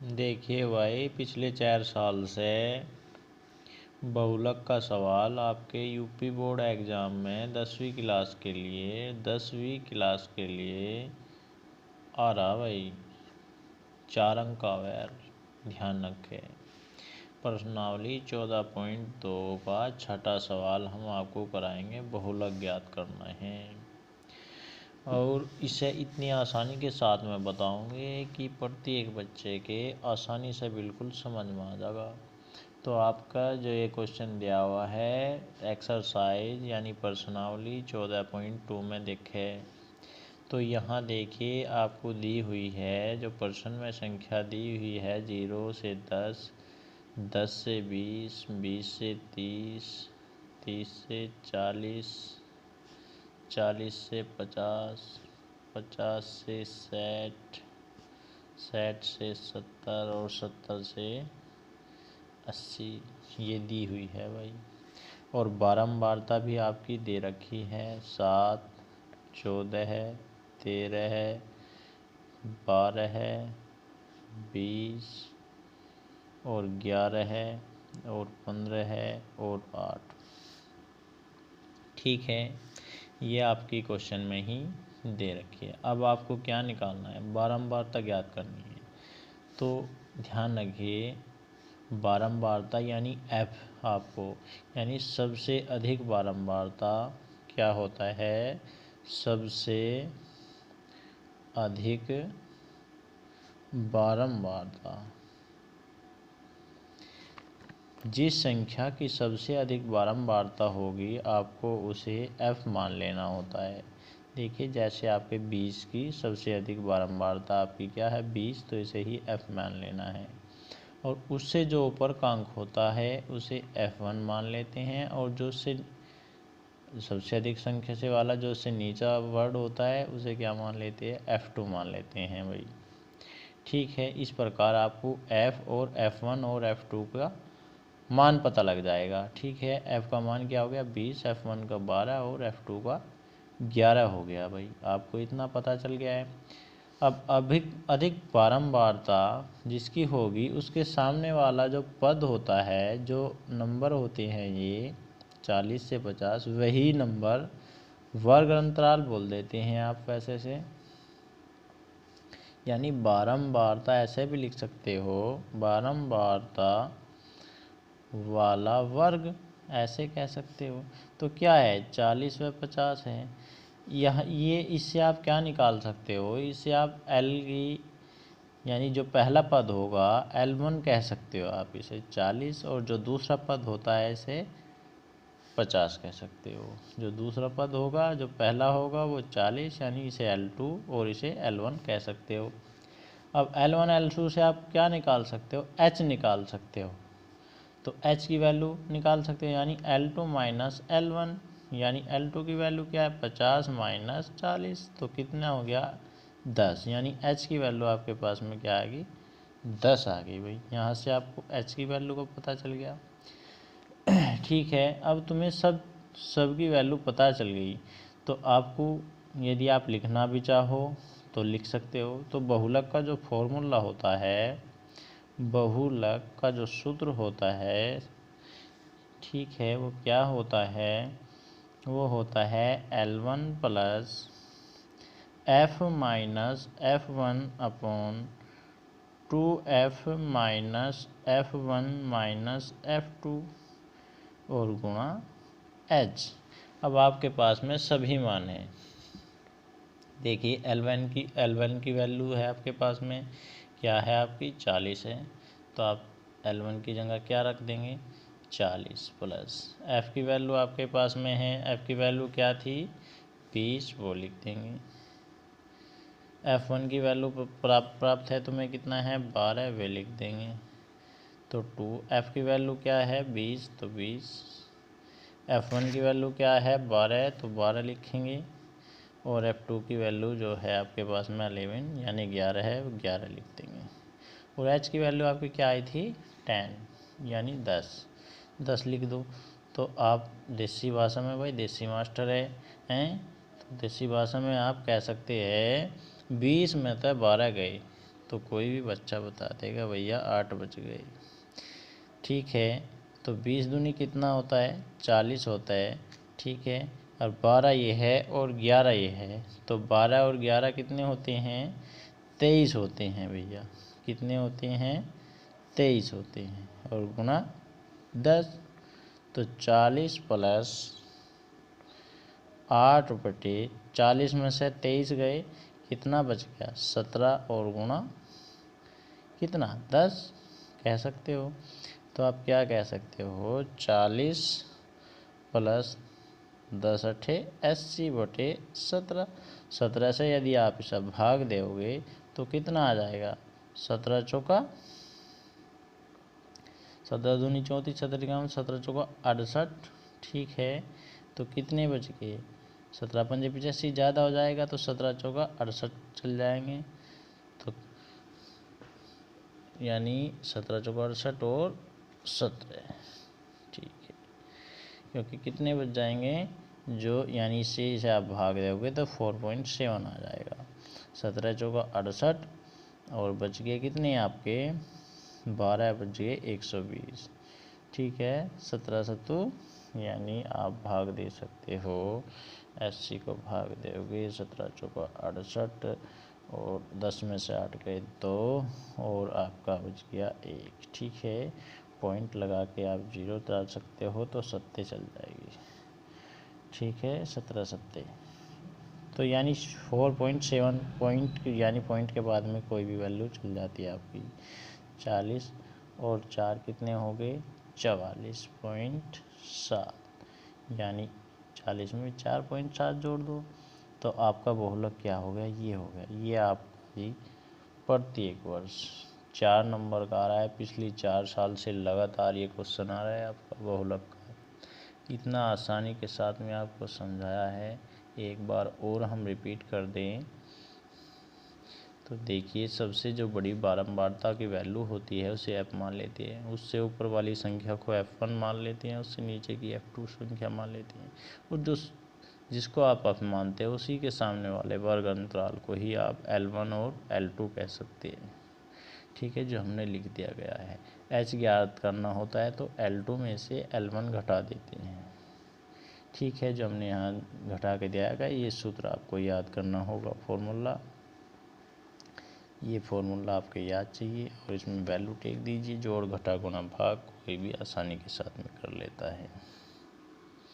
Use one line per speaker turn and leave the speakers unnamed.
देखिए भाई, पिछले 4 साल से बहुलक का सवाल आपके यूपी बोर्ड एग्ज़ाम में 10वीं क्लास के लिए आ रहा भाई। 4 अंक का यार, ध्यान रखें। प्रश्नावली 14.2 का छठा सवाल हम आपको कराएंगे, बहुलक ज्ञात करना है। और इसे इतनी आसानी के साथ में बताऊंगे कि प्रत्येक बच्चे के आसानी से बिल्कुल समझ में आ जाएगा। तो आपका जो ये क्वेश्चन दिया हुआ है एक्सरसाइज यानी प्रश्नावली 14.2 में देखे, तो यहाँ देखिए आपको दी हुई है जो प्रश्न में संख्या दी हुई है 0 से 10, 10 से 20, 20 से 30, 30 से 40, 40 से 50, 50 से 60, 60 से 70 और 70 से 80 ये दी हुई है भाई। और बारंबारता भी आपकी दे रखी है 7, 14, 13, 12, 20 और 11 और 15 और 8। ठीक है, ये आपकी क्वेश्चन में ही दे रखी है। अब आपको क्या निकालना है, बारंबारता ज्ञात करनी है। तो ध्यान रखिए, बारंबारता यानी एफ आपको, यानी सबसे अधिक बारंबारता क्या होता है, सबसे अधिक बारंबारता जिस संख्या की सबसे अधिक बारंबारता होगी आपको उसे f मान लेना होता है। देखिए, जैसे आपके 20 की सबसे अधिक बारंबारता आपकी क्या है 20, तो इसे ही f मान लेना है। और उससे जो ऊपर का अंक होता है उसे f1 मान लेते हैं, और जो उससे सबसे अधिक संख्या से वाला जो उससे नीचा वर्ड होता है उसे क्या मान लेते हैं, f2 मान लेते हैं भाई। ठीक है, इस प्रकार आपको f और f1 और f2 का मान पता लग जाएगा। ठीक है, f का मान क्या हो गया 20, f1 का 12 और f2 का 11 हो गया भाई। आपको इतना पता चल गया है। अब अधिक बारंबारता जिसकी होगी उसके सामने वाला जो पद होता है, जो नंबर होते हैं ये 40 से 50, वही नंबर वर्ग अंतराल बोल देते हैं आप वैसे से। यानी बारंबारता ऐसे भी लिख सकते हो, बारंबारता वाला वर्ग ऐसे कह सकते हो। तो क्या है 40 व 50 है। ये इससे आप क्या निकाल सकते हो, इससे आप L की यानी जो पहला पद होगा L1 कह सकते हो आप इसे 40, और जो दूसरा पद होता है इसे 50 कह सकते हो। जो दूसरा पद होगा जो पहला होगा वो 40, यानी इसे L2 और इसे L1 कह सकते हो। अब L1 L2 से आप क्या निकाल सकते हो, H निकाल सकते हो। तो h की वैल्यू निकाल सकते हैं, यानी L2 माइनस L1, यानी L2 की वैल्यू क्या है 50 माइनस 40, तो कितना हो गया 10, यानी h की वैल्यू आपके पास में क्या आ गई 10 आ गई भाई। यहाँ से आपको h की वैल्यू को पता चल गया। ठीक है, अब तुम्हें सब की वैल्यू पता चल गई, तो आपको यदि आप लिखना भी चाहो तो लिख सकते हो। तो बहुलक का जो फॉर्मूला होता है, बहुलक का जो सूत्र होता है, ठीक है, वो क्या होता है, वो होता है L1 plus F minus F1 upon 2F minus F1 minus F2 और गुणा H। अब आपके पास में सभी मान हैं। देखिए, L1 की वैल्यू है आपके पास में क्या है, आपकी 40 है, तो आप L1 की जगह क्या रख देंगे 40 प्लस F की वैल्यू आपके पास में है, F की वैल्यू क्या थी 20, वो लिख देंगे। F1 की वैल्यू प्राप्त है तुम्हें कितना है 12, वे लिख देंगे। तो 2F की वैल्यू क्या है 20, तो 20। F1 की वैल्यू क्या है 12, तो 12 लिखेंगे। और F2 की वैल्यू जो है आपके पास में 11 यानी 11 है, वो 11 लिख देंगे। और H की वैल्यू आपकी क्या आई थी 10 यानी 10 लिख दो। तो आप देसी भाषा में भाई देसी मास्टर हैं, तो देसी भाषा में आप कह सकते हैं 20 में तो 12 गए, तो कोई भी बच्चा बता देगा भैया 8 बज गए। ठीक है, तो 20 दूनी कितना होता है, 40 होता है। ठीक है, और 12 ये है और 11 ये है, तो 12 और 11 कितने होते हैं, 23 होते हैं भैया। कितने होते हैं, 23 होते हैं, और गुणा 10, तो 40 प्लस 8/40 में से 23 गए, कितना बच गया, 17, और गुणा कितना, 10 कह सकते हो। तो आप क्या कह सकते हो, 40 प्लस 10 अठे 80/17। 17 से यदि आप इसे भाग दोगे तो कितना आ जाएगा, 17 चौका 17 दूनी 34, 17 चौका 68। ठीक है, तो कितने बच गए, 17 पंजे 85, ज़्यादा हो जाएगा तो 17 चौका 68 चल जाएंगे, तो यानी 17 चौका 68 और 17। ठीक है, क्योंकि कितने बच जाएंगे, जो यानी इसे आप भाग दोगे तो 4.7 आ जाएगा। 17 चौका 68 और बच गए कितने आपके, 12 बच गए 120। ठीक है, 17 सत्तू, यानी आप भाग दे सकते हो, 80 को भाग दोगे 17 चौका 68, और 10 में से 8 गए 2, और आपका बच गया 1। ठीक है, पॉइंट लगा के आप 0 डाल सकते हो तो सत्ते चल जाएगी। ठीक है, 17 सत्ते, तो यानी 4.7 पॉइंट, यानी पॉइंट के बाद में कोई भी वैल्यू चल जाती है आपकी। 40 और 4 कितने हो गए, 44.7, यानी 40 में 4.7 जोड़ दो तो आपका बहुलक क्या हो गया, ये हो गया। ये आपकी प्रत्येक वर्ष 4 नंबर का आ रहा है, पिछली 4 साल से लगातार ये क्वेश्चन आ रहा है आपका बहुलक का। इतना आसानी के साथ में आपको समझाया है, एक बार और हम रिपीट कर दें तो देखिए, सबसे जो बड़ी बारंबारता की वैल्यू होती है उसे f मान लेते हैं, उससे ऊपर वाली संख्या को f1 मान लेते हैं, उससे नीचे की f2 संख्या मान लेते हैं, और जिसको आप f मानते हैं उसी के सामने वाले वर्ग अंतराल को ही आप L1 और L2 कह सकते हैं। ठीक है, जो हमने लिख दिया गया है। h ज्ञात करना होता है तो L2 में से L1 घटा देते हैं। ठीक है, जो हमने यहाँ घटा के दिया है, ये सूत्र आपको याद करना होगा, फॉर्मूला, ये फॉर्मूला आपको याद चाहिए, और इसमें वैल्यू टेक दीजिए, जोड़ घटा गुणा भाग कोई भी आसानी के साथ में कर लेता है।